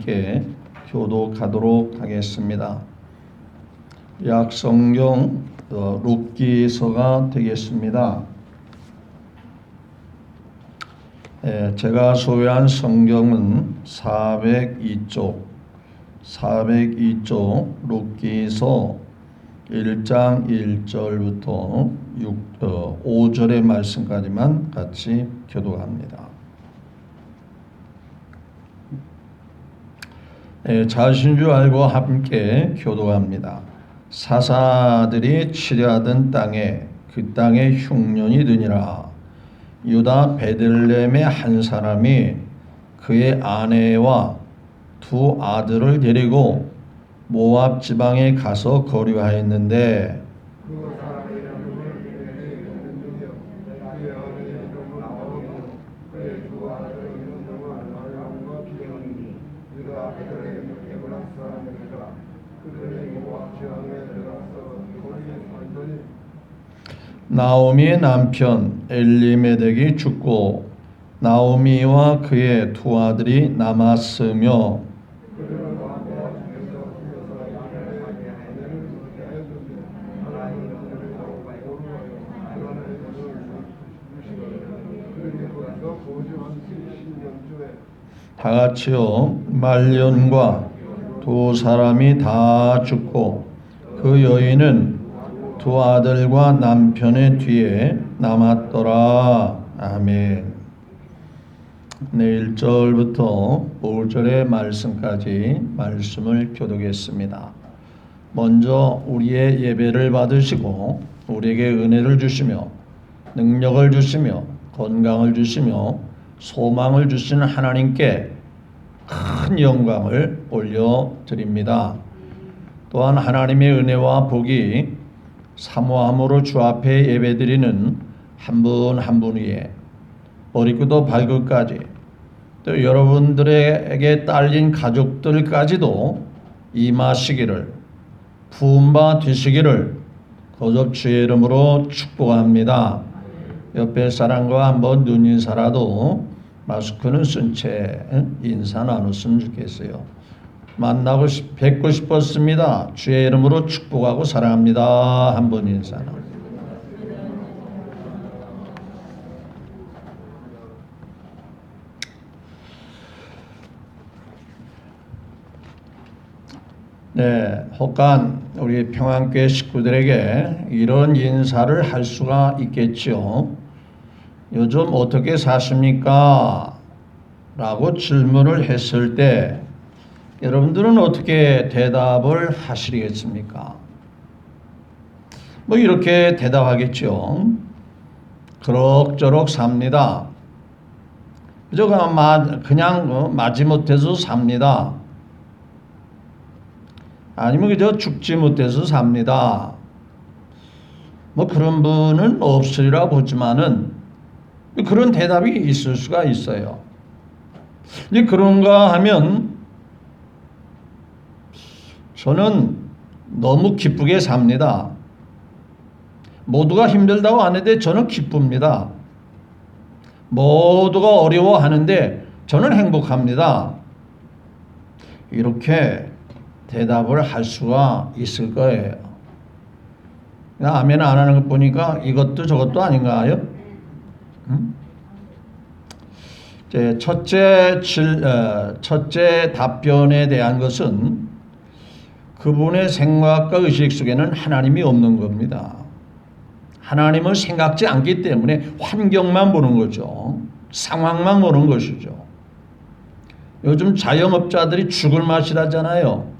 함께 교독하도록 하겠습니다. 약성경 룻기서가 되겠습니다. 제가 소유한 성경은 402쪽 룻기서 1장 1절부터 5절의 말씀까지만 같이 교독합니다. 자신 줄 알고 함께 교독합니다. 사사들이 치려하던 땅에 그 땅에 흉년이 드니라. 유다 베들레헴의 한 사람이 그의 아내와 두 아들을 데리고 모압 지방에 가서 거류하였는데 나오미의 남편 엘리메덱이 죽고 나오미와 그의 두 아들이 남았으며 다같이요 말년과 두 사람이 다 죽고 그 여인은 두 아들과 남편의 뒤에 남았더라. 아멘. 네, 1절부터 5절의 말씀까지 말씀을 교독했습니다. 먼저 우리의 예배를 받으시고 우리에게 은혜를 주시며 능력을 주시며 건강을 주시며 소망을 주시는 하나님께 큰 영광을 올려드립니다. 또한 하나님의 은혜와 복이 사모함으로 주 앞에 예배드리는 한 분 한 분 위에 어리고도 발끝까지 또 여러분들에게 딸린 가족들까지도 임하시기를 부은 바 되시기를 거듭 주의 이름으로 축복합니다. 옆에 사람과 한번 눈인사라도 마스크는 쓴 채 인사 나눴으면 좋겠어요. 만나고 뵙고 싶었습니다. 주의 이름으로 축복하고 사랑합니다. 한번 인사 나누. 네, 혹간 우리 평안교회 식구들에게 이런 인사를 할 수가 있겠죠. 요즘 어떻게 사십니까? 라고 질문을 했을 때 여러분들은 어떻게 대답을 하시겠습니까? 뭐 이렇게 대답하겠죠. 그럭저럭 삽니다. 그냥 마지못해서 삽니다. 아니면 그저 죽지 못해서 삽니다. 뭐 그런 분은 없으리라 보지만은 그런 대답이 있을 수가 있어요. 이제 그런가 하면 저는 너무 기쁘게 삽니다. 모두가 힘들다고 하는데 저는 기쁩니다. 모두가 어려워하는데 저는 행복합니다. 이렇게 대답을 할 수가 있을 거예요. 아멘 안 하는 거 보니까 이것도 저것도 아닌가요? 첫째 답변에 대한 것은 그분의 생각과 의식 속에는 하나님이 없는 겁니다. 하나님을 생각지 않기 때문에 환경만 보는 거죠. 상황만 보는 것이죠. 요즘 자영업자들이 죽을 맛이라잖아요.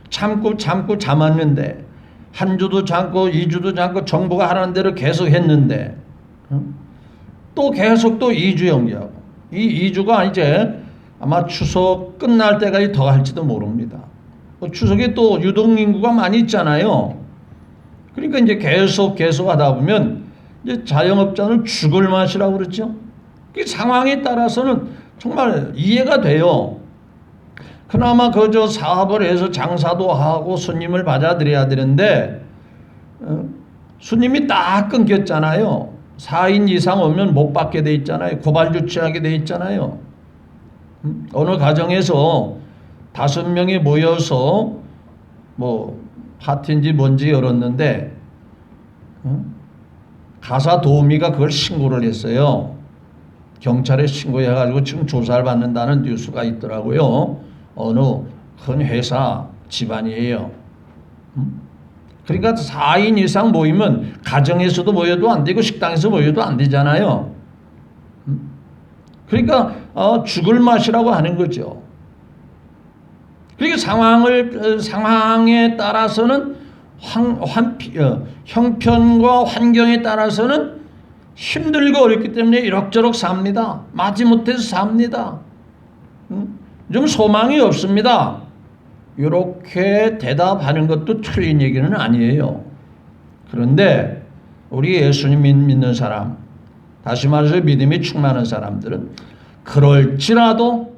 참고 참았는데 한 주도 참고 2주도 참고 정부가 하라는 대로 계속 했는데 또 계속 또 2주 연기하고 이 2주가 이제 아마 추석 끝날 때까지 더 할지도 모릅니다. 추석에 또 유동인구가 많이 있잖아요. 그러니까 이제 계속 하다 보면 이제 자영업자는 죽을 맛이라고 그러죠. 그 상황에 따라서는 정말 이해가 돼요. 그나마 그저 사업을 해서 장사도 하고 손님을 받아들여야 되는데 손님이 딱 끊겼잖아요. 4인 이상 오면 못 받게 돼 있잖아요. 고발 조치하게 돼 있잖아요. 어느 가정에서 5명이 모여서 뭐 파티인지 뭔지 열었는데 가사 도우미가 그걸 신고를 했어요. 경찰에 신고해가지고 지금 조사를 받는다는 뉴스가 있더라고요. 어느 큰 회사 집안이에요. 그러니까 4인 이상 모이면 가정에서도 모여도 안 되고 식당에서 모여도 안 되잖아요. 그러니까 죽을 맛이라고 하는 거죠. 그러니까 상황에 따라서는 형편과 환경에 따라서는 힘들고 어렵기 때문에 이럭저럭 삽니다. 마지못해서 삽니다. 좀 소망이 없습니다. 이렇게 대답하는 것도 틀린 얘기는 아니에요. 그런데 우리 예수님 믿는 사람, 다시 말해서 믿음이 충만한 사람들은 그럴지라도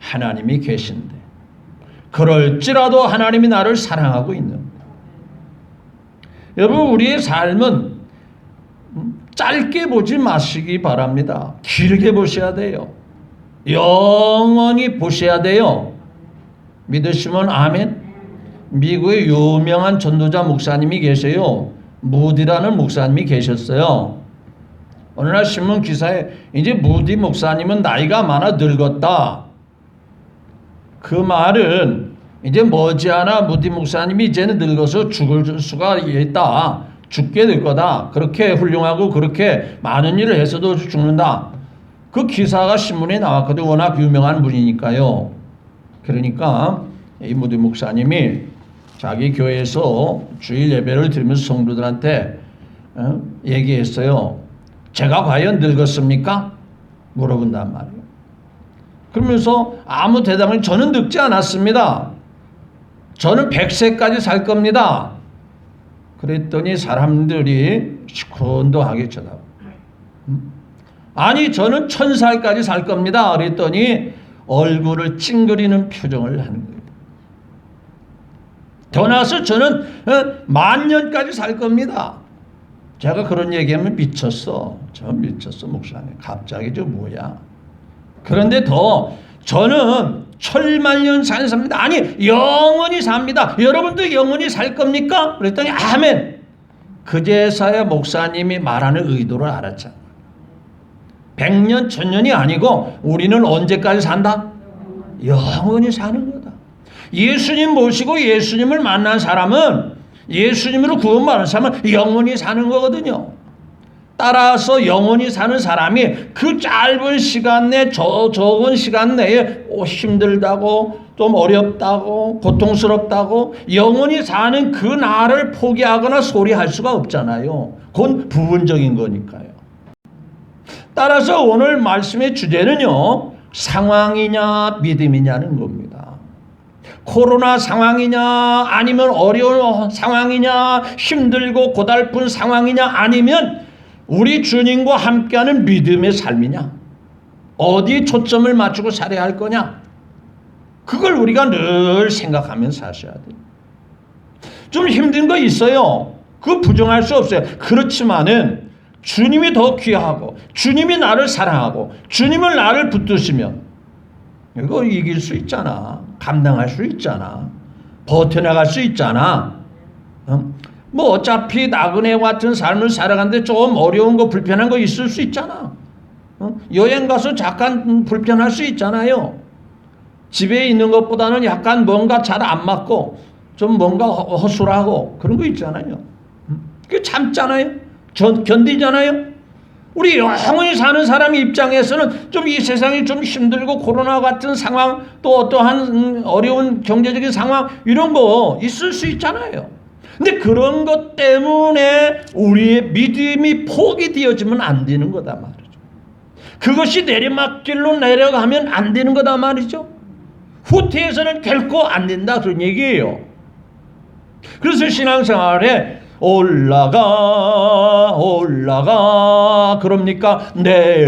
하나님이 계신데, 그럴지라도 하나님이 나를 사랑하고 있는. 여러분, 우리의 삶은 짧게 보지 마시기 바랍니다. 길게 보셔야 돼요. 영원히 보셔야 돼요. 믿으시면 아멘. 미국의 유명한 전도자 목사님이 계세요. 무디라는 목사님이 계셨어요. 어느 날 신문 기사에 이제 무디 목사님은 나이가 많아 늙었다. 그 말은 이제 머지않아 무디 목사님이 이제는 늙어서 죽을 수가 있다. 죽게 될 거다. 그렇게 훌륭하고 그렇게 많은 일을 해서도 죽는다. 그 기사가 신문에 나왔거든요. 워낙 유명한 분이니까요. 그러니까 이 무디 목사님이 자기 교회에서 주일 예배를 드리면서 성도들한테 얘기했어요. 제가 과연 늙었습니까? 물어본단 말이에요. 그러면서 아무 대답을 저는 늙지 않았습니다. 저는 100세까지 살 겁니다. 그랬더니 사람들이 시큰둥하게 쳐다봐요. 아니 저는 1000살까지 살 겁니다. 그랬더니 얼굴을 찡그리는 표정을 하는 거예요. 더 나아서 저는 10,000년까지 살 겁니다. 제가 그런 얘기하면 미쳤어. 저 미쳤어 목사님. 갑자기 저 뭐야. 그런데 더 저는 10,000년 삽니다. 아니 영원히 삽니다. 여러분도 영원히 살 겁니까? 그랬더니 아멘. 그제서야 목사님이 말하는 의도를 알았잖아. 100년 1000년이 아니고 우리는 언제까지 산다? 영원히 사는 거다. 예수님 모시고 예수님을 만난 사람은, 예수님으로 구원받은 사람은 영원히 사는 거거든요. 따라서 영원히 사는 사람이 그 짧은 시간 내, 적은 시간 내에 힘들다고 좀 어렵다고 고통스럽다고 영원히 사는 그 날을 포기하거나 소리할 수가 없잖아요. 그건 부분적인 거니까요. 따라서 오늘 말씀의 주제는요, 상황이냐 믿음이냐는 겁니다. 코로나 상황이냐 아니면 어려운 상황이냐 힘들고 고달픈 상황이냐 아니면 우리 주님과 함께하는 믿음의 삶이냐, 어디에 초점을 맞추고 살아야 할 거냐, 그걸 우리가 늘 생각하면서 사셔야 돼요. 좀 힘든 거 있어요. 그거 부정할 수 없어요. 그렇지만은 주님이 더 귀하고 주님이 나를 사랑하고 주님을 나를 붙드시면 이거 이길 수 있잖아. 감당할 수 있잖아. 버텨나갈 수 있잖아. 뭐 어차피 나그네 같은 삶을 살아가는데 좀 어려운 거 불편한 거 있을 수 있잖아. 여행 가서 잠깐 불편할 수 있잖아요. 집에 있는 것보다는 약간 뭔가 잘 안 맞고 좀 뭔가 허술하고 그런 거 있잖아요. 그 참잖아요. 견디잖아요. 우리 영원히 사는 사람 입장에서는 좀 이 세상이 좀 힘들고 코로나 같은 상황 또 어떠한 어려운 경제적인 상황 이런 거 있을 수 있잖아요. 근데 그런 것 때문에 우리의 믿음이 포기되어지면 안 되는 거다 말이죠. 그것이 내리막길로 내려가면 안 되는 거다 말이죠. 후퇴해서는 결코 안 된다 그런 얘기예요. 그래서 신앙생활에 올라가 그럽니까? 내려가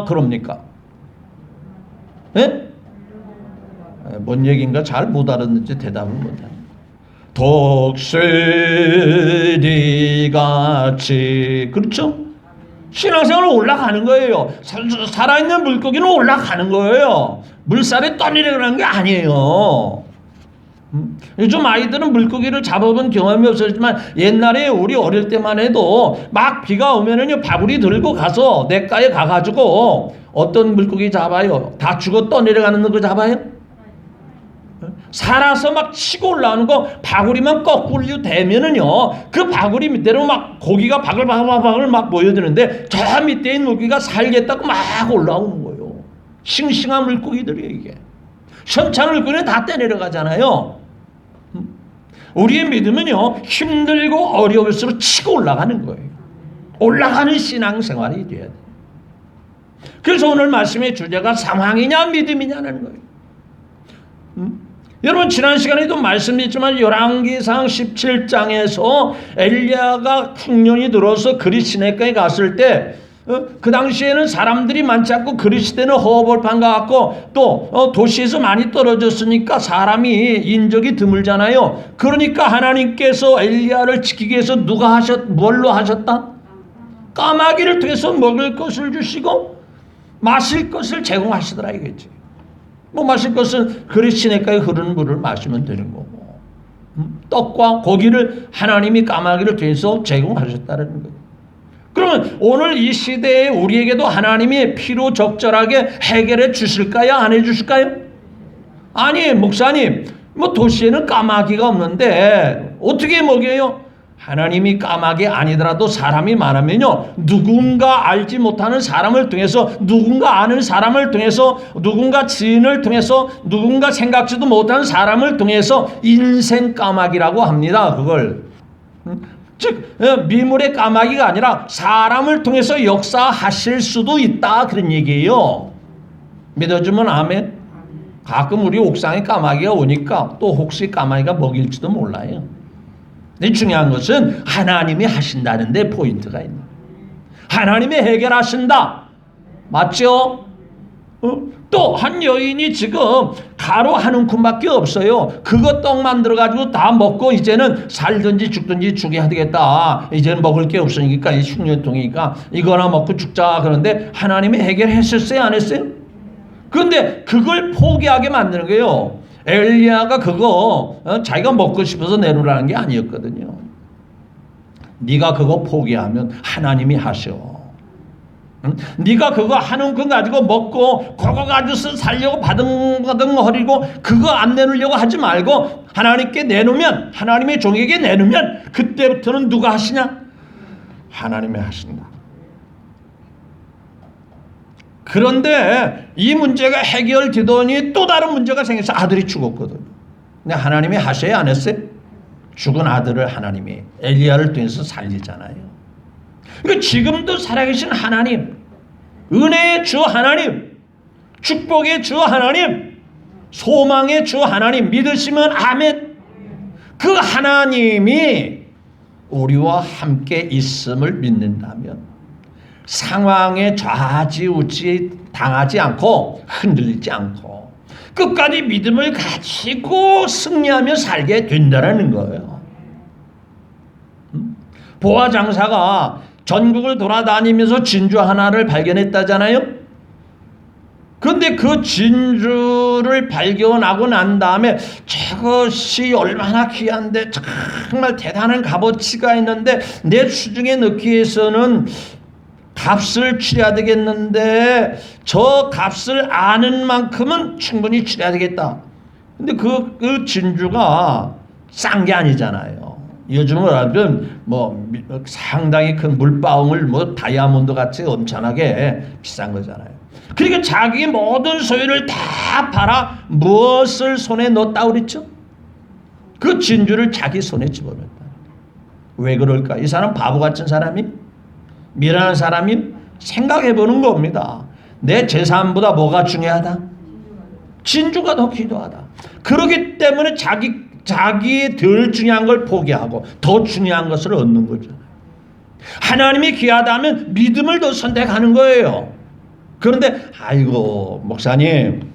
그럽니까? 예? 뭔 얘기인가 잘 못 알았는지 대답을 못하네. 독수리같이, 그렇죠? 신앙생활은 올라가는 거예요. 살아있는 물고기는 올라가는 거예요. 물살이 떠내려가는 게 아니에요. 요즘 아이들은 물고기를 잡아본 경험이 없었지만 옛날에 우리 어릴 때만 해도 막 비가 오면은요 바구니 들고 가서 냇가에 가가지고 어떤 물고기 잡아요? 다 죽어 떠내려가는 거 잡아요? 살아서 막 치고 올라오는 거 바구리만 거꾸로 대면은요 그 바구리 밑에로 막 고기가 바글바글 막 모여드는데 저 밑에 있는 물고기가 살겠다고 막 올라오는 거예요. 싱싱한 물고기들이에요 이게. 현찬 물고기는 다 떼내려가잖아요. 우리의 믿음은요 힘들고 어려울수록 치고 올라가는 거예요. 올라가는 신앙생활이 돼야 돼요. 그래서 오늘 말씀의 주제가 상황이냐 믿음이냐는 거예요. 여러분 지난 시간에도 말씀드렸지만 열왕기상 17장에서 엘리야가 흉년이 들어서 그리시네가에 갔을 때 그 당시에는 사람들이 많지 않고 그리시대는 허허벌판 같고 또 도시에서 많이 떨어졌으니까 사람이 인적이 드물잖아요. 그러니까 하나님께서 엘리야를 지키기 위해서 뭘로 하셨다? 까마귀를 통해서 먹을 것을 주시고 마실 것을 제공하시더라 이거지. 뭐 마실 것은 그리시네가에 흐르는 물을 마시면 되는 거고 떡과 고기를 하나님이 까마귀를 통해서 제공하셨다는 거예요. 그러면 오늘 이 시대에 우리에게도 하나님이 필요 적절하게 해결해 주실까요? 안 해 주실까요? 아니 목사님 뭐 도시에는 까마귀가 없는데 어떻게 먹여요? 하나님이 까마귀 아니더라도 사람이 많으면요 누군가 알지 못하는 사람을 통해서 누군가 아는 사람을 통해서 누군가 지인을 통해서 누군가 생각지도 못한 사람을 통해서 인생 까마귀라고 합니다. 그걸 즉 미물의 까마귀가 아니라 사람을 통해서 역사하실 수도 있다 그런 얘기예요. 믿어주면 아멘. 가끔 우리 옥상에 까마귀가 오니까 또 혹시 까마귀가 먹일지도 몰라요. 근데 중요한 것은 하나님이 하신다는 데 포인트가 있는 거예요. 하나님이 해결하신다. 맞죠? 또 한 여인이 지금 가루 한 움큼밖에 없어요. 그거 떡 만들어가지고 다 먹고 이제는 살든지 죽든지 죽여야 되겠다. 이제는 먹을 게 없으니까 이 흉년통이니까 이거나 먹고 죽자. 그런데 하나님이 해결했었어요? 안 했어요? 그런데 그걸 포기하게 만드는 거예요. 엘리야가 그거 자기가 먹고 싶어서 내놓으라는 게 아니었거든요. 네가 그거 포기하면 하나님이 하셔. 네가 그거 한 움큼 가지고 먹고 그거 가지고 살려고 바등바등거리고 그거 안 내놓으려고 하지 말고 하나님께 내놓으면 하나님의 종에게 내놓으면 그때부터는 누가 하시냐? 하나님이 하신다. 그런데 이 문제가 해결되더니 또 다른 문제가 생겨서 아들이 죽었거든요. 근데 하나님이 하셔야 안 했어요? 죽은 아들을 하나님이 엘리야를 통해서 살리잖아요. 그러니까 지금도 살아계신 하나님, 은혜의 주 하나님, 축복의 주 하나님, 소망의 주 하나님 믿으시면 아멘. 그 하나님이 우리와 함께 있음을 믿는다면 상황에 좌지우지 당하지 않고 흔들리지 않고 끝까지 믿음을 가지고 승리하며 살게 된다는 거예요. 보아 장사가 전국을 돌아다니면서 진주 하나를 발견했다잖아요. 그런데 그 진주를 발견하고 난 다음에 저것이 얼마나 귀한데 정말 대단한 값어치가 있는데 내 수중에 넣기 위해서는 값을 치러야 되겠는데 저 값을 아는 만큼은 충분히 치러야 되겠다. 근데 그 진주가 싼 게 아니잖아요. 요즘은 알면 뭐 상당히 큰 물방울 뭐 다이아몬드 같이 엄청나게 비싼 거잖아요. 그러니까 자기 모든 소유를 다 팔아 무엇을 손에 넣었다 그랬죠? 그 진주를 자기 손에 집어넣었다. 왜 그럴까? 이 사람 바보 같은 사람이? 미련한 사람이? 생각해 보는 겁니다. 내 재산보다 뭐가 중요하다? 진주가 더 귀하다. 그렇기 때문에 자기의 덜 중요한 걸 포기하고 더 중요한 것을 얻는 거잖아요. 하나님이 귀하다면 믿음을 더 선택하는 거예요. 그런데 아이고 목사님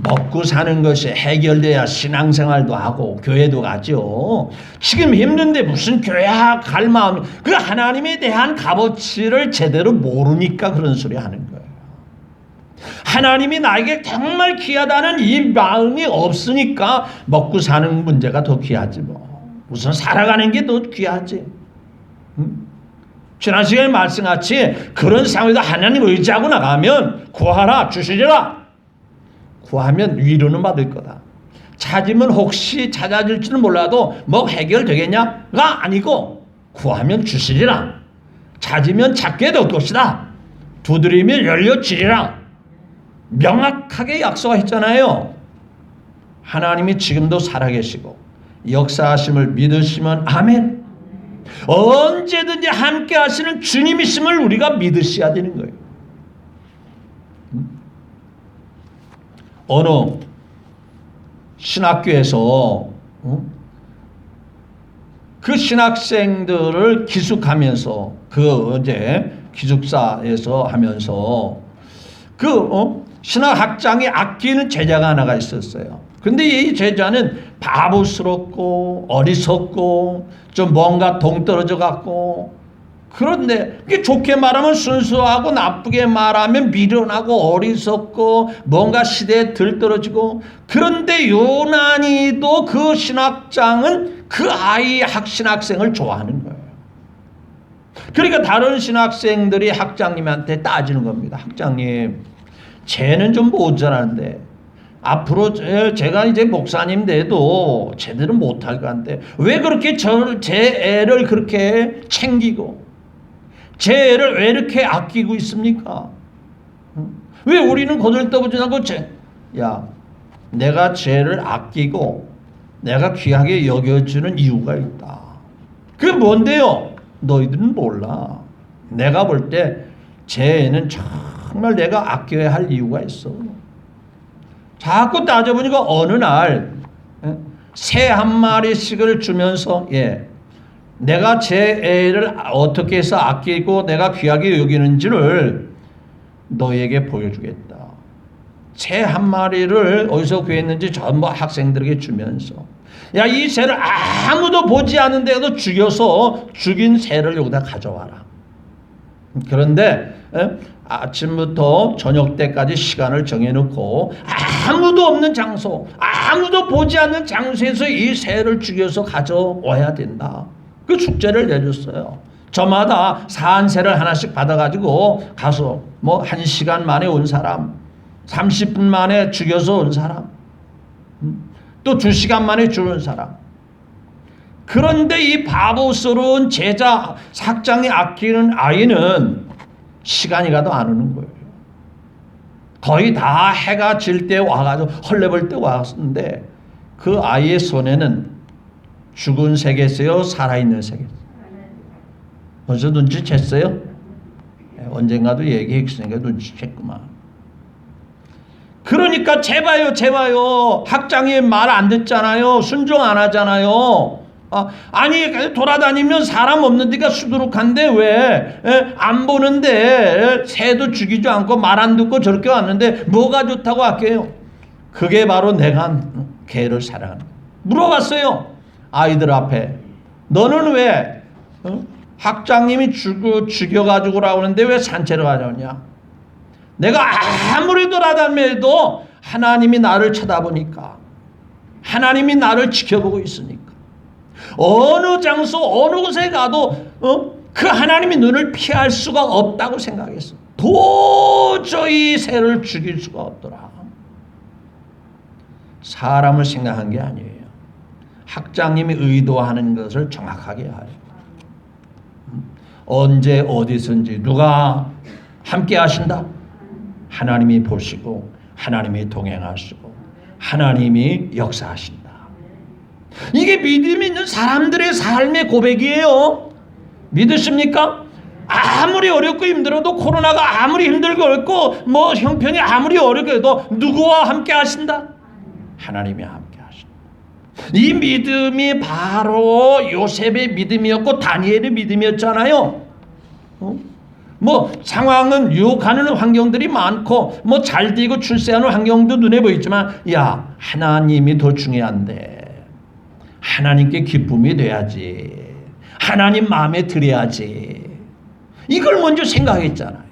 먹고 사는 것이 해결돼야 신앙생활도 하고 교회도 가죠. 지금 힘든데 무슨 교회 갈 마음이, 그 하나님에 대한 값어치를 제대로 모르니까 그런 소리 하는 거예요. 하나님이 나에게 정말 귀하다는 이 마음이 없으니까 먹고 사는 문제가 더 귀하지 뭐. 우선 살아가는 게 더 귀하지. 지난 시간에 말씀같이 그런 상황에서 하나님 의지하고 나가면 구하라 주시리라. 구하면 위로는 받을 거다. 찾으면 혹시 찾아질지는 몰라도 뭐 해결되겠냐가 아니고 구하면 주시리라. 찾으면 찾게 될 것이다. 두드리면 열려지리라. 명확하게 약속했잖아요. 하나님이 지금도 살아계시고 역사하심을 믿으시면 아멘. 언제든지 함께 하시는 주님이심을 우리가 믿으셔야 되는 거예요. 어느 신학교에서 그 신학생들을 기숙하면서 그 이제 기숙사에서 하면서 그 신학학장이 아끼는 제자가 하나가 있었어요. 근데 이 제자는 바보스럽고 어리석고 좀 뭔가 동떨어져 갖고, 그런데 이게 좋게 말하면 순수하고 나쁘게 말하면 미련하고 어리석고 뭔가 시대에 들떨어지고, 그런데 유난히도 그 신학장은 그 아이 신학생을 좋아하는 거예요. 그러니까 다른 신학생들이 학장님한테 따지는 겁니다. 학장님, 쟤는 좀 모자란데 앞으로 제가 이제 목사님 돼도 제대로 못할 것 같은데 왜 그렇게 제 애를 그렇게 챙기고 제 애를 왜 이렇게 아끼고 있습니까? 왜 우리는 거들떠보지 않고 야, 내가 쟤를 아끼고 내가 귀하게 여겨주는 이유가 있다. 그게 뭔데요? 너희들은 몰라. 내가 볼 때 쟤 애는 정말 내가 아껴야 할 이유가 있어. 자꾸 따져보니까 어느 날 새 한 마리씩을 주면서 내가 제 애를 어떻게 해서 아끼고 내가 귀하게 여기는지를 너에게 보여주겠다. 새 한 마리를 어디서 구했는지 전부 학생들에게 주면서, 야, 이 새를 아무도 보지 않는데도 죽여서 죽인 새를 여기다 가져와라. 그런데 아침부터 저녁 때까지 시간을 정해놓고 아무도 없는 장소, 아무도 보지 않는 장소에서 이 새를 죽여서 가져와야 된다. 그 축제를 내줬어요. 저마다 산 새를 하나씩 받아가지고 가서 뭐 1시간 만에 온 사람, 30분 만에 죽여서 온 사람, 또 2시간 만에 주는 사람. 그런데 이 바보스러운 제자 학장이 아끼는 아이는 시간이 가도 안 오는 거예요. 거의 다 해가 질 때 와가지고 헐레벌 때 왔는데 그 아이의 손에는 죽은 새겠어요? 살아있는 새겠어요? 벌써 눈치챘어요? 언젠가도 얘기했으니까 눈치챘구만. 그러니까 제발요. 학장이 말 안 듣잖아요. 순종 안 하잖아요. 아니 돌아다니면 사람 없는 데가 수두룩한데 왜 안 보는데 새도 죽이지 않고 말 안 듣고 저렇게 왔는데 뭐가 좋다고 할게요? 그게 바로 내가 개를 사랑하는 거예요. 물어봤어요. 아이들 앞에. 너는 왜 학장님이 죽여가지고 라오는데 왜 산책을 가져오냐? 내가 아무리 돌아다녀도 하나님이 나를 쳐다보니까, 하나님이 나를 지켜보고 있으니까 어느 장소 어느 곳에 가도 그 하나님의 눈을 피할 수가 없다고 생각했어. 도저히 새를 죽일 수가 없더라. 사람을 생각한 게 아니에요. 학장님이 의도하는 것을 정확하게 알아요. 언제 어디선지 누가 함께 하신다? 하나님이 보시고 하나님이 동행하시고 하나님이 역사하신다. 이게 믿음 있는 사람들의 삶의 고백이에요. 믿으십니까? 아무리 어렵고 힘들어도, 코로나가 아무리 힘들고 어렵고 뭐 형편이 아무리 어렵고 해도 누구와 함께 하신다? 하나님이 함께 하신다. 이 믿음이 바로 요셉의 믿음이었고 다니엘의 믿음이었잖아요. 뭐 상황은 유혹하는 환경들이 많고 뭐 잘 되고 출세하는 환경도 눈에 보이지만 야, 하나님이 더 중요한데 하나님께 기쁨이 돼야지. 하나님 마음에 들어야지. 이걸 먼저 생각했잖아요.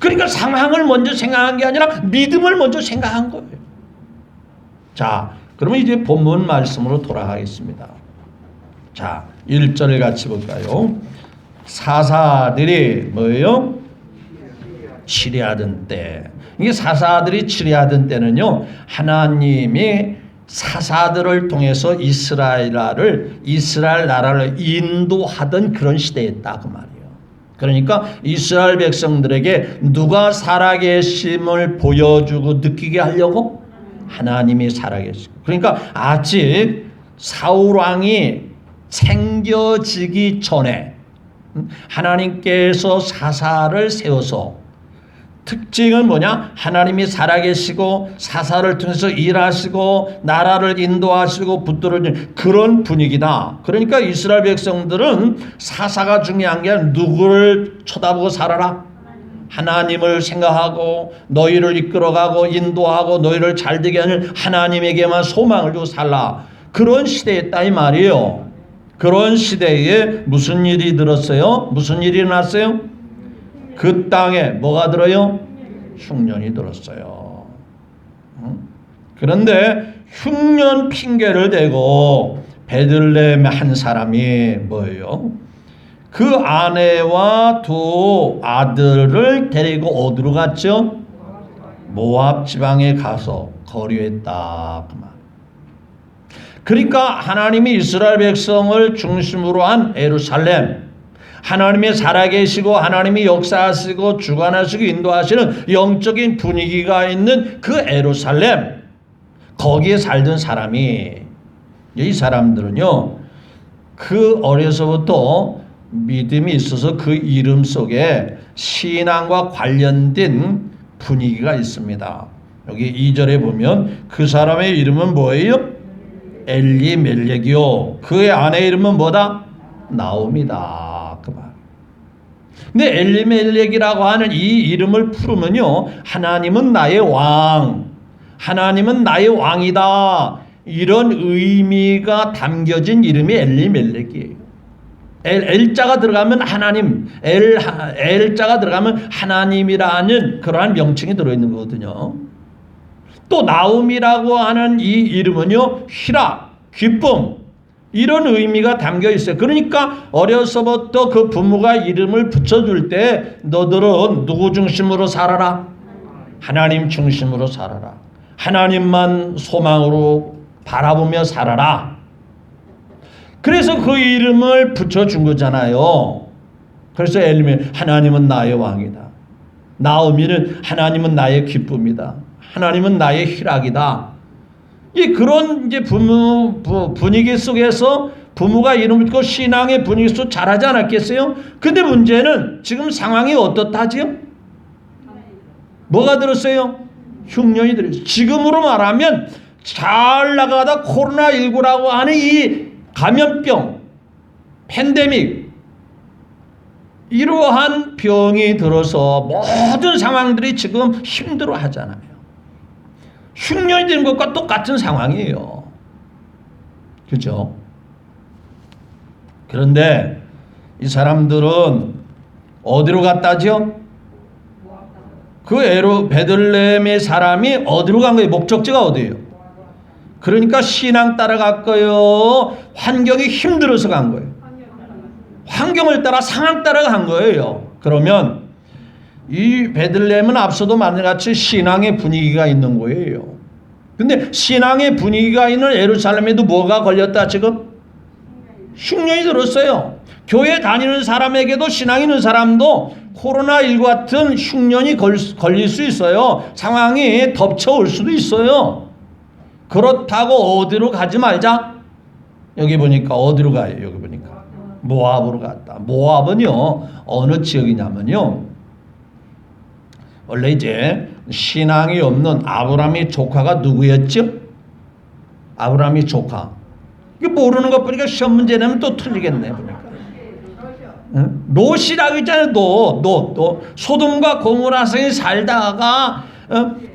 그러니까 상황을 먼저 생각한 게 아니라 믿음을 먼저 생각한 거예요. 자, 그러면 이제 본문 말씀으로 돌아가겠습니다. 자, 1절을 같이 볼까요? 사사들이 뭐예요? 치리하던 때. 이게 사사들이 치리하던 때는요, 하나님이 사사들을 통해서 이스라엘 나라를 인도하던 그런 시대였다 그 말이에요. 그러니까 이스라엘 백성들에게 누가 살아계심을 보여주고 느끼게 하려고? 하나님이 살아계시고. 그러니까 아직 사울 왕이 챙겨지기 전에 하나님께서 사사를 세워서, 특징은 뭐냐? 하나님이 살아계시고 사사를 통해서 일하시고 나라를 인도하시고 붙들어주는 그런 분위기다. 그러니까 이스라엘 백성들은 사사가 중요한 게 아니라 누구를 쳐다보고 살아라? 하나님을 생각하고 너희를 이끌어가고 인도하고 너희를 잘되게 하는 하나님에게만 소망을 두고 살라. 그런 시대였다 이 말이에요. 그런 시대에 무슨 일이 들었어요? 무슨 일이 일어났어요? 그 땅에 뭐가 들어요? 흉년이 들었어요. 그런데 흉년 핑계를 대고 베들레헴 한 사람이 뭐예요? 그 아내와 두 아들을 데리고 어디로 갔죠? 모압 지방에 가서 거류했다 그 말. 그러니까 하나님이 이스라엘 백성을 중심으로 한 예루살렘, 하나님이 살아계시고 하나님이 역사하시고 주관하시고 인도하시는 영적인 분위기가 있는 그 예루살렘, 거기에 살던 사람이, 이 사람들은요 그 어려서부터 믿음이 있어서 그 이름 속에 신앙과 관련된 분위기가 있습니다. 여기 2절에 보면 그 사람의 이름은 뭐예요? 엘리멜렉이요. 그의 아내 이름은 뭐다? 나옴이다. 그 말. 근데 엘리멜렉이라고 하는 이 이름을 풀으면요, 하나님은 나의 왕, 하나님은 나의 왕이다, 이런 의미가 담겨진 이름이 엘리멜렉이에요. 엘자가 들어가면 하나님, 엘자가 들어가면 하나님이라는 그러한 명칭이 들어있는 거거든요. 또 나움이라고 하는 이 이름은요, 희락, 기쁨, 이런 의미가 담겨 있어요. 그러니까 어려서부터 그 부모가 이름을 붙여줄 때 너들은 누구 중심으로 살아라? 하나님 중심으로 살아라. 하나님만 소망으로 바라보며 살아라. 그래서 그 이름을 붙여준 거잖아요. 그래서 엘리멜, 하나님은 나의 왕이다. 나오미는 하나님은 나의 기쁨이다. 하나님은 나의 희락이다. 이 그런 이제 분위기 속에서 부모가 이름을 듣고 신앙의 분위기 속 잘하지 않았겠어요? 근데 문제는 지금 상황이 어떻다지요? 뭐가 들었어요? 흉년이 들었어요. 지금으로 말하면 잘 나가다 코로나19라고 하는 이 감염병, 팬데믹, 이러한 병이 들어서 모든 상황들이 지금 힘들어 하잖아요. 흉년이 되는 것과 똑같은 상황이에요. 그죠? 그런데 이 사람들은 어디로 갔다죠? 그 베들레헴의 사람이 어디로 간 거예요? 목적지가 어디예요? 그러니까 신앙 따라갈 거예요? 환경이 힘들어서 간 거예요? 환경을 따라 상황 따라 간 거예요. 그러면 이 베들레헴은 앞서도 말한같이 신앙의 분위기가 있는 거예요. 근데 신앙의 분위기가 있는 예루살렘에도 뭐가 걸렸다 지금? 흉년이 들었어요. 교회 다니는 사람에게도, 신앙 있는 사람도 코로나19 같은 흉년이 걸릴 수 있어요. 상황이 덮쳐올 수도 있어요. 그렇다고 어디로 가지 말자. 여기 보니까 어디로 가요? 여기 보니까 모압으로 갔다. 모압은요 어느 지역이냐면요, 원래 이제 신앙이 없는 아브라함의 조카가 누구였죠? 아브라함의 조카. 이게 모르는 것 보니까 시험 문제 내면 또 틀리겠네 보니까. 롯이라고 있잖아요. 롯. 소돔과 고모라성이 살다가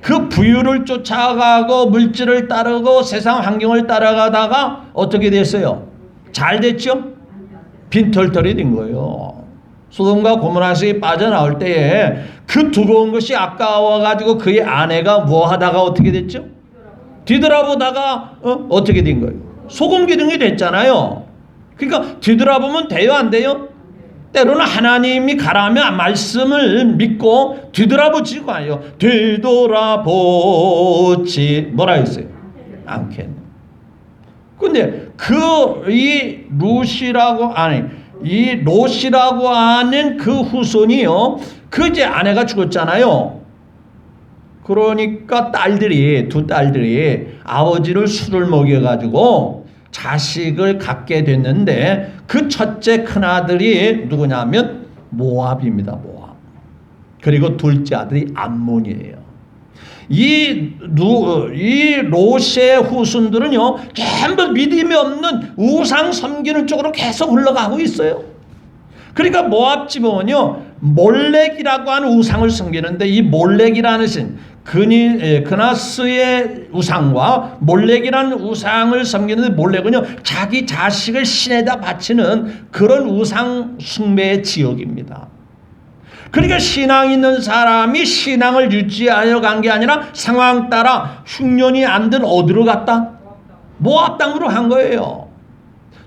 그 부유를 쫓아가고 물질을 따르고 세상 환경을 따라가다가 어떻게 됐어요? 잘 됐죠? 빈털털이 된 거예요. 소돔과 고모라성이 빠져나올 때에 그 두려운 것이 아까워가지고 그의 아내가 뭐 하다가 어떻게 됐죠? 뒤돌아보다가 어떻게 된 거예요? 소금 기둥이 됐잖아요. 그러니까 뒤돌아보면 돼요, 안 돼요? 때로는 하나님이 가라면 말씀을 믿고 뒤돌아보지 마요. 뒤돌아보지 뭐라 했어요? 않겠네. 근데 이 롯이라고 하는 그 후손이요. 그 이제 아내가 죽었잖아요. 그러니까 두 딸들이 아버지를 술을 먹여가지고 자식을 갖게 됐는데 그 첫째 큰아들이 누구냐면 모압입니다. 모압. 그리고 둘째 아들이 암몬이에요. 이 롯의 후손들은요 전부 믿음이 없는 우상 섬기는 쪽으로 계속 흘러가고 있어요. 그러니까 모압 지방은요 몰렉이라고 하는 우상을 섬기는데 이 몰렉이라는 신 그나스의 우상과 몰렉이라는 우상을 섬기는데 몰렉은요 자기 자식을 신에다 바치는 그런 우상 숭배의 지역입니다. 그러니까 신앙 있는 사람이 신앙을 유지하여 간 게 아니라 상황 따라 흉년이 안 든 어디로 갔다? 모압 땅으로 간 거예요.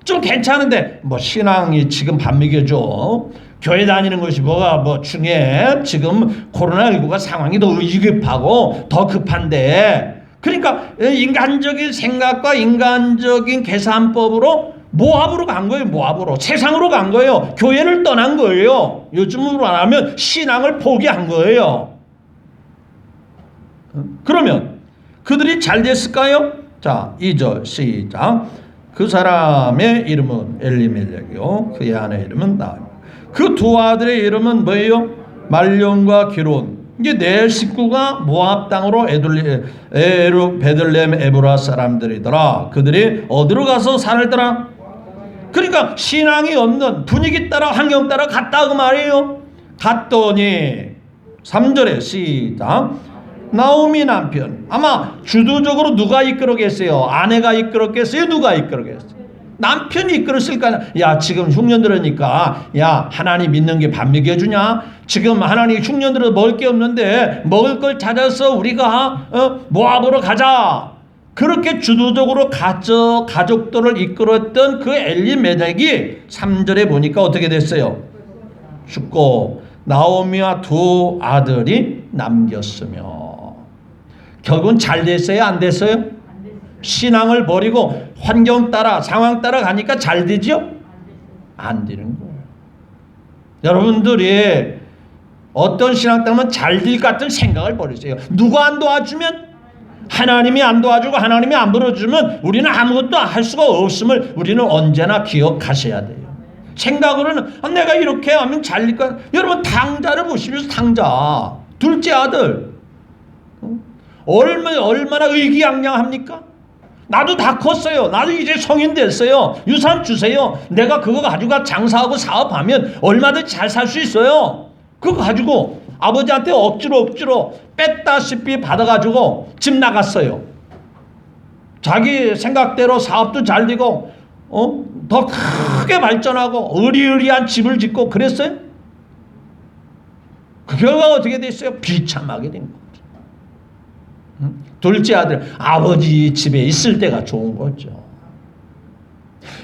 좀 괜찮은데 뭐 신앙이 지금 밥 먹여줘. 교회 다니는 것이 뭐 중에 지금 코로나19가 상황이 더 위급하고 더 급한데 그러니까 인간적인 생각과 인간적인 계산법으로 모압으로 간 거예요. 모압으로 세상으로 간 거예요. 교회를 떠난 거예요. 요즘으로 말하면 신앙을 포기한 거예요. 그러면 그들이 잘 됐을까요? 자 2절 시작. 그 사람의 이름은 엘리멜렉이요 그의 아내 이름은 나아입니다. 그 두 아들의 이름은 뭐예요? 말론과 기론. 이게 네 식구가 모압 땅으로 베들레헴 에브라 사람들이더라. 그들이 어디로 가서 살더라? 그러니까 신앙이 없는 분위기 따라 환경 따라 갔다 그 말이에요. 갔더니 3절에 시작. 나오미 남편. 아마 주도적으로 누가 이끌었겠어요? 아내가 이끌었겠어요? 누가 이끌었겠어요? 남편이 이끌었을까? 야 지금 흉년 들으니까 야 하나님 믿는 게 밥 먹여주냐? 지금 하나님 흉년 들어 먹을 게 없는데 먹을 걸 찾아서 우리가 모압으로 가자. 그렇게 주도적으로 가족들을 이끌었던 그 엘리멜렉이 3절에 보니까 어떻게 됐어요? 죽고 나오미와 두 아들이 남겼으며 결국은 잘 됐어요? 안 됐어요? 신앙을 버리고 환경 따라 상황 따라 가니까 잘 되죠? 안 되는 거예요. 여러분들이 어떤 신앙 따르면 잘 될 것 같은 생각을 버리세요. 누가 안 도와주면 하나님이 안 도와주고 하나님이 안 불어주면 우리는 아무것도 할 수가 없음을 우리는 언제나 기억하셔야 돼요. 생각으로는 내가 이렇게 하면 잘 될 것. 여러분 당자를 보시면서 당자 둘째 아들 얼마나 의기양양합니까? 나도 다 컸어요. 나도 이제 성인 됐어요. 유산 주세요. 내가 그거 가지고 장사하고 사업하면 얼마든지 잘 살 수 있어요. 그거 가지고 아버지한테 억지로 뺐다시피 받아가지고 집 나갔어요. 자기 생각대로 사업도 잘 되고 더 크게 발전하고 의리의리한 집을 짓고 그랬어요. 그 결과가 어떻게 됐어요? 비참하게 된 거죠. 둘째 아들 아버지 집에 있을 때가 좋은 거죠.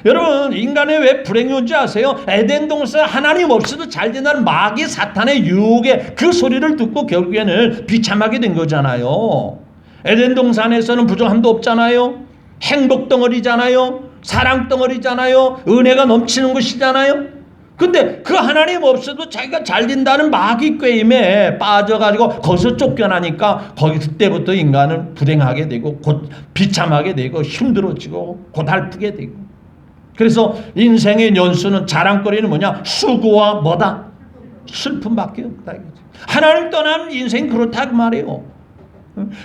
여러분 인간의 왜 불행이 온지 아세요? 에덴 동산 하나님 없이도 잘 된다는 마귀 사탄의 유혹의 그 소리를 듣고 결국에는 비참하게 된 거잖아요. 에덴 동산에서는 부정함도 없잖아요. 행복 덩어리잖아요. 사랑 덩어리잖아요. 은혜가 넘치는 곳이잖아요. 근데 그 하나님 없어도 자기가 잘 된다는 마귀 꾀임에 빠져가지고 거기서 쫓겨나니까 그때부터 인간은 불행하게 되고 곧 비참하게 되고 힘들어지고 고달프게 되고 그래서 인생의 연수는 자랑거리는 뭐냐? 수고와 뭐다? 슬픔밖에 없다. 하나님 떠나면 인생이 그렇다 그 말이에요.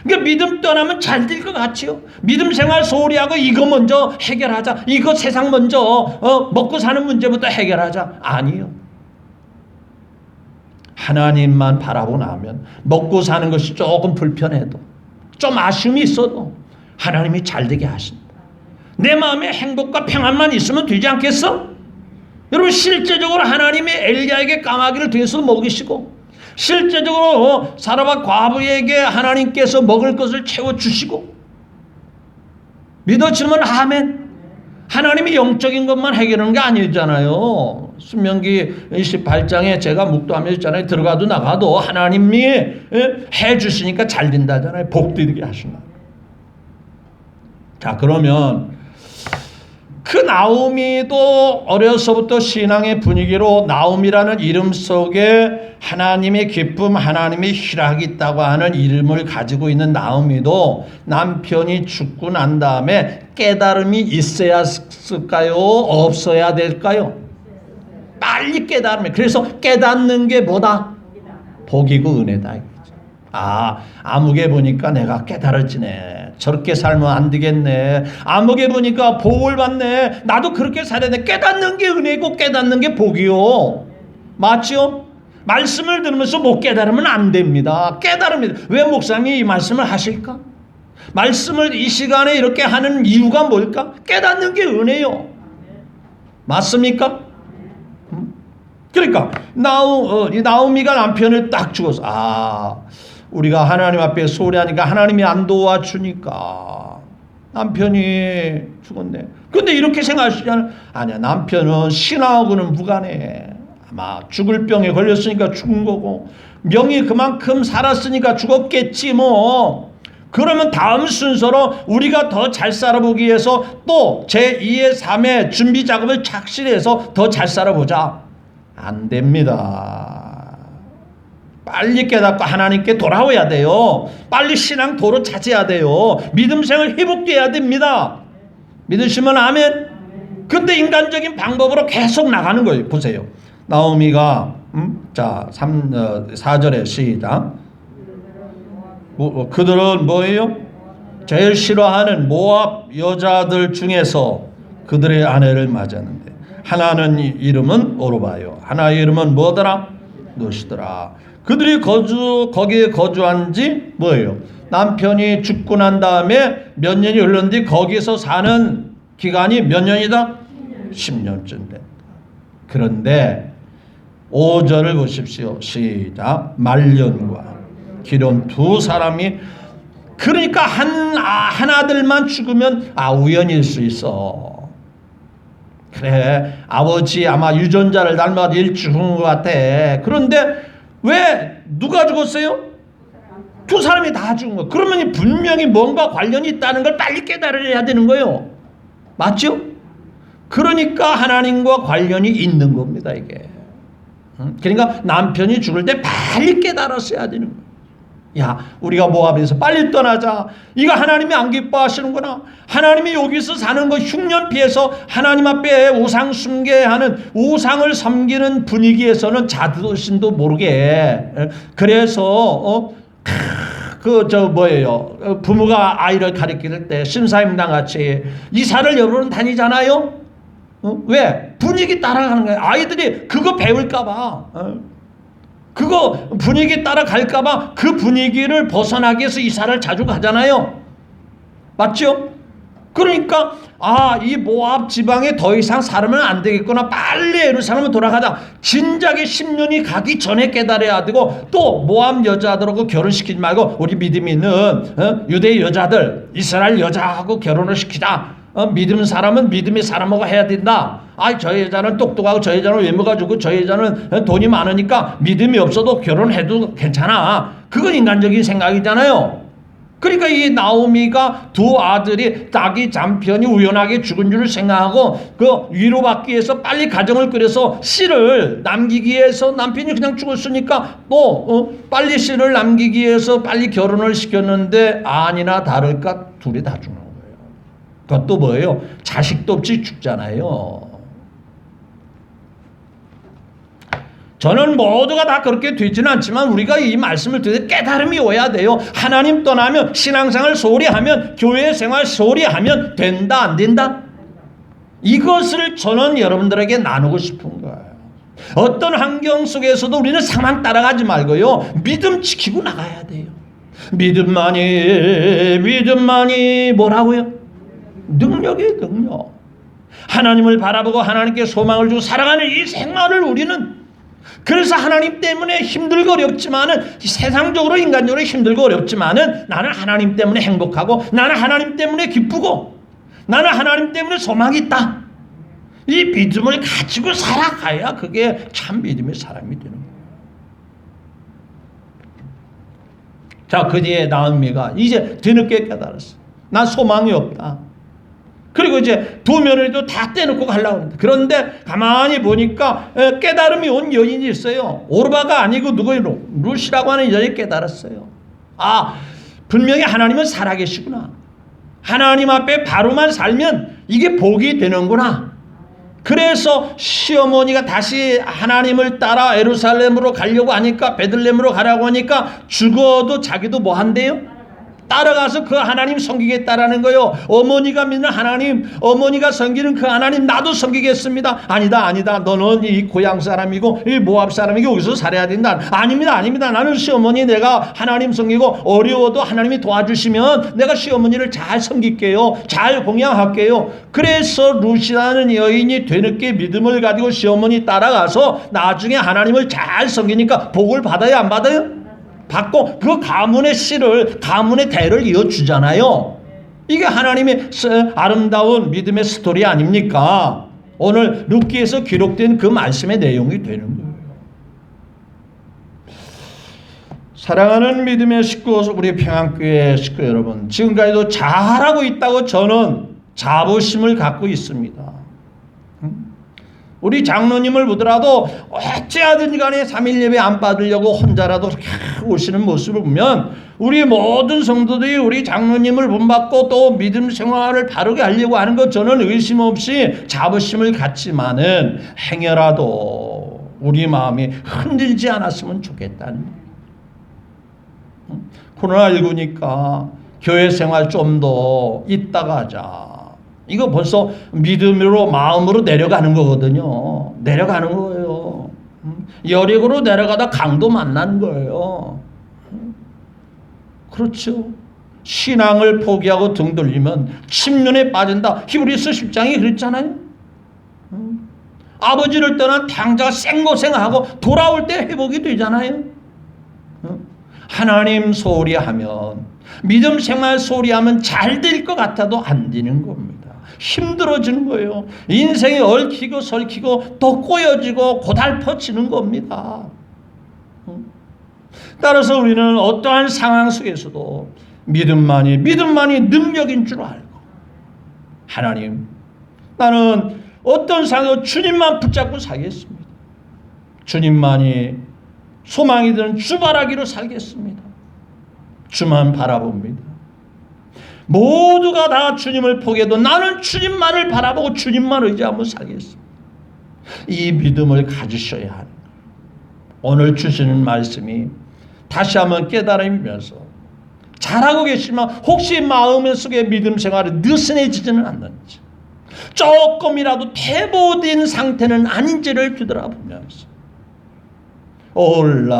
그러니까 믿음 떠나면 잘 될 것 같지요. 믿음 생활 소홀히 하고 이거 먼저 해결하자. 이거 세상 먼저 먹고 사는 문제부터 해결하자. 아니요. 하나님만 바라보고 나면 먹고 사는 것이 조금 불편해도 좀 아쉬움이 있어도 하나님이 잘되게 하신다. 내 마음에 행복과 평안만 있으면 되지 않겠어? 여러분 실제적으로 하나님이 엘리야에게 까마귀를 등에서 먹이시고 실제적으로 사라밧 과부에게 하나님께서 먹을 것을 채워주시고 믿어지면 아멘. 하나님이 영적인 것만 해결하는 게 아니잖아요. 신명기 28장에 제가 묵도하면서 있잖아요. 들어가도 나가도 하나님이 해주시니까 잘 된다잖아요. 복되게 하신다. 자, 그러면 그 나오미도 어려서부터 신앙의 분위기로 나오미라는 이름 속에 하나님의 기쁨, 하나님의 희락이 있다고 하는 이름을 가지고 있는 나오미도 남편이 죽고 난 다음에 깨달음이 있어야 했을까요? 없어야 될까요? 빨리 깨달음이. 그래서 깨닫는 게 뭐다? 복이고 은혜다. 아무개 보니까 내가 깨달아지네. 저렇게 살면 안 되겠네. 아무개 보니까 복을 받네. 나도 그렇게 살아야 돼. 깨닫는 게 은혜고 깨닫는 게 복이요. 맞죠? 말씀을 들으면서 못 깨달으면 안 됩니다. 깨달습니다. 왜 목사님이 이 말씀을 하실까? 말씀을 이 시간에 이렇게 하는 이유가 뭘까? 깨닫는 게 은혜요. 맞습니까? 그러니까 나오미가 남편을 딱 죽었어. 우리가 하나님 앞에 소리하니까 하나님이 안 도와주니까 남편이 죽었네. 근데 이렇게 생각하시잖아요. 아니야, 남편은 신앙하고는 무관해. 아마 죽을 병에 걸렸으니까 죽은 거고 명이 그만큼 살았으니까 죽었겠지 뭐. 그러면 다음 순서로 우리가 더 잘 살아보기 위해서 또 제2의 3의 준비 작업을 착실해서 더 잘 살아보자. 안 됩니다. 빨리 깨닫고 하나님께 돌아와야 돼요. 빨리 신앙 도로 찾아야 돼요. 믿음 생활 회복돼야 됩니다. 믿으시면 아멘. 근데 인간적인 방법으로 계속 나가는 거예요. 보세요. 나오미가 자 4절에 시작. 그들은 뭐예요? 제일 싫어하는 모압 여자들 중에서 그들의 아내를 맞았는데 하나는 이름은 오르바요. 하나의 이름은 뭐더라? 롯이더라. 그들이 거기에 거주한 지 뭐예요? 남편이 죽고 난 다음에 몇 년이 흘렀는데 거기서 사는 기간이 몇 년이다? 10년쯤 됐다. 그런데 5절을 보십시오. 시작. 말년과 기름 두 사람이 그러니까 하나들만 죽으면 우연일 수 있어. 그래 아버지 아마 유전자를 닮아서 일찍 죽은 것 같아. 그런데 왜 누가 죽었어요? 두 사람이 다 죽은 거. 그러면 분명히 뭔가 관련이 있다는 걸 빨리 깨달아야 되는 거예요. 맞죠? 그러니까 하나님과 관련이 있는 겁니다 이게. 그러니까 남편이 죽을 때 빨리 깨달았어야 되는 거예요. 야, 우리가 모압에서 빨리 떠나자. 이거 하나님이 안 기뻐하시는구나. 하나님이 여기서 사는 거 흉년 피해서 하나님 앞에 우상 숭배하는 우상을 섬기는 분위기에서는 자존심도 모르게. 그래서 부모가 아이를 가르칠 때 심사임당 같이 이사를 여러 번 다니잖아요. 왜? 분위기 따라가는 거예요. 아이들이 그거 배울까 봐. 그거 분위기 따라갈까봐 그 분위기를 벗어나기 위해서 이사를 자주 가잖아요. 맞죠? 그러니까 이 모압 지방에 더 이상 살면 안 되겠구나. 빨리 예루살렘으로 돌아가자. 진작에 10년이 가기 전에 깨달아야 되고 또 모압 여자들하고 결혼시키지 말고 우리 믿음 있는 유대 여자들 이스라엘 여자하고 결혼을 시키자. 믿음 사람은 믿음의 사람하고 해야 된다. 저 여자는 똑똑하고 저 여자는 외모가 좋고 저 여자는 돈이 많으니까 믿음이 없어도 결혼해도 괜찮아. 그건 인간적인 생각이잖아요. 그러니까 이 나오미가 두 아들이 자기 남편이 우연하게 죽은 줄을 생각하고 그 위로받기 위해서 빨리 가정을 꾸려서 씨를 남기기 위해서 남편이 그냥 죽었으니까 또 빨리 씨를 남기기 위해서 빨리 결혼을 시켰는데 아니나 다를까 둘이 다 죽는 거예요. 그것도 뭐예요? 자식도 없이 죽잖아요. 저는 모두가 다 그렇게 되지는 않지만 우리가 이 말씀을 듣는 깨달음이 오야 돼요. 하나님 떠나면 신앙생활 소홀히 하면 교회 생활 소홀히 하면 된다 안 된다? 이것을 저는 여러분들에게 나누고 싶은 거예요. 어떤 환경 속에서도 우리는 상황 따라가지 말고요. 믿음 지키고 나가야 돼요. 믿음만이 뭐라고요? 능력이에요, 능력. 하나님을 바라보고 하나님께 소망을 주고 살아가는 이 생활을 우리는, 그래서 하나님 때문에 힘들고 어렵지만은, 세상적으로 인간적으로 힘들고 어렵지만은 나는 하나님 때문에 행복하고, 나는 하나님 때문에 기쁘고, 나는 하나님 때문에 소망이 있다. 이 믿음을 가지고 살아가야 그게 참 믿음의 사람이 되는 거예요. 자, 그 뒤에 나오미가 이제 뒤늦게 깨달았어. 난 소망이 없다. 그리고 이제 두 며느리도 다 떼놓고 가려고 합니다. 그런데 가만히 보니까 깨달음이 온 여인이 있어요. 오르바가 아니고 누구예요? 룻이라고 하는 여인이 깨달았어요. 아, 분명히 하나님은 살아계시구나. 하나님 앞에 바로만 살면 이게 복이 되는구나. 그래서 시어머니가 다시 하나님을 따라 예루살렘으로 가려고 하니까, 베들레헴으로 가라고 하니까 죽어도 자기도 뭐 한대요? 따라가서 그 하나님 섬기겠다라는 거예요. 어머니가 믿는 하나님, 어머니가 섬기는 그 하나님 나도 섬기겠습니다. 아니다. 너는 이 고향 사람이고 이 모압 사람이고 여기서 살아야 된다. 아닙니다. 나는 시어머니 내가 하나님 섬기고 어려워도 하나님이 도와주시면 내가 시어머니를 잘 섬길게요. 잘 공양할게요. 그래서 룻이라는 여인이 뒤늦게 믿음을 가지고 시어머니 따라가서 나중에 하나님을 잘 섬기니까 복을 받아요, 안 받아요? 받고 그 가문의 씨를, 가문의 대를 이어주잖아요. 이게 하나님의 아름다운 믿음의 스토리 아닙니까? 오늘 룻기에서 기록된 그 말씀의 내용이 되는 거예요. 사랑하는 믿음의 식구, 우리 평안교회 식구 여러분, 지금까지도 잘하고 있다고 저는 자부심을 갖고 있습니다. 우리 장로님을 보더라도 어찌하든지 간에 3일 예배 안 받으려고 혼자라도 그렇게 오시는 모습을 보면 우리 모든 성도들이 우리 장로님을 본받고 또 믿음 생활을 바르게 하려고 하는 것, 저는 의심 없이 자부심을 갖지만은 행여라도 우리 마음이 흔들지 않았으면 좋겠다는 거예요. 코로나19니까 교회 생활 좀 더 있다가 하자. 이거 벌써 믿음으로, 마음으로 내려가는 거거든요. 내려가는 거예요. 여력으로 내려가다 강도 만나는 거예요. 그렇죠. 신앙을 포기하고 등 돌리면 침륜에 빠진다. 히브리서 10장이 그랬잖아요. 아버지를 떠난 탕자가 생고생하고 돌아올 때 회복이 되잖아요. 하나님 소리하면, 믿음 생활 소리하면 잘 될 것 같아도 안 되는 겁니다. 힘들어지는 거예요. 인생이 얽히고 설키고 또 꼬여지고 고달퍼지는 겁니다. 따라서 우리는 어떠한 상황 속에서도 믿음만이 능력인 줄 알고, 하나님, 나는 어떤 상황도 주님만 붙잡고 살겠습니다. 주님만이 소망이 되는 주바라기로 살겠습니다. 주만 바라봅니다. 모두가 다 주님을 포기해도 나는 주님만을 바라보고 주님만 의지하며 살겠습니다. 이 믿음을 가지셔야 하는 거예요. 오늘 주시는 말씀이 다시 한번 깨달으면서, 잘하고 계시지만 혹시 마음 속에 믿음 생활이 느슨해지지는 않는지, 조금이라도 퇴보된 상태는 아닌지를 뒤돌아보면서 올라가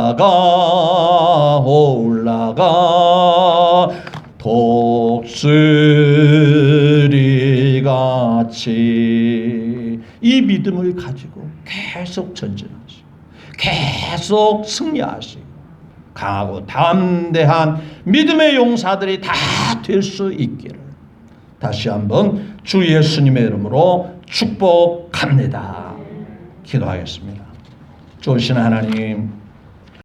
독수리같이 이 믿음을 가지고 계속 전진하시고 계속 승리하시고 강하고 담대한 믿음의 용사들이 다 될 수 있기를 다시 한번 주 예수님의 이름으로 축복합니다. 기도하겠습니다. 좋으신 하나님,